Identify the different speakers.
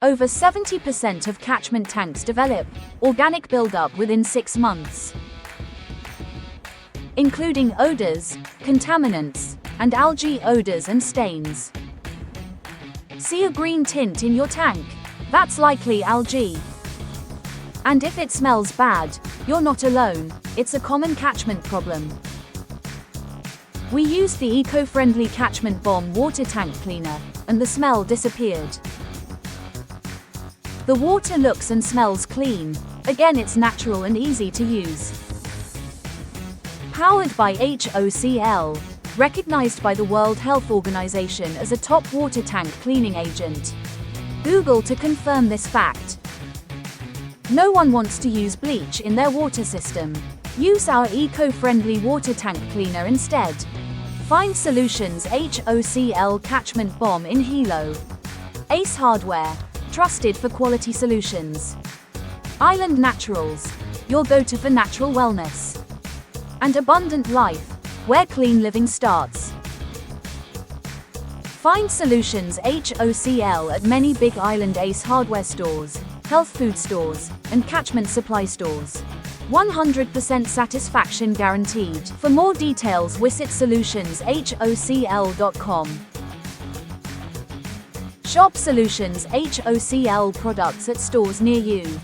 Speaker 1: Over 70% of catchment tanks develop organic buildup within 6 months, including odors, contaminants, and algae odors and stains. See a green tint in your tank? That's likely algae. And if it smells bad, you're not alone, it's a common catchment problem. We used the eco-friendly Catchment Bomb water tank cleaner, and the smell disappeared. The water looks and smells clean. Again, it's natural and easy to use. Powered by HOCl, recognized by the World Health Organization as a top water tank cleaning agent. Google to confirm this fact. No one wants to use bleach in their water system. Use our eco-friendly water tank cleaner instead. Find SolutionsHOCl Catchment Bomb in Hilo. Ace Hardware, trusted for quality solutions. Island Naturals, your go-to for natural wellness. And abundant life, where clean living starts. Find SolutionsHOCl at many Big Island Ace Hardware stores, health food stores, and catchment supply stores. 100% satisfaction guaranteed. For more details, visit SolutionsHOCl.com. Shop SolutionsHOCl products at stores near you.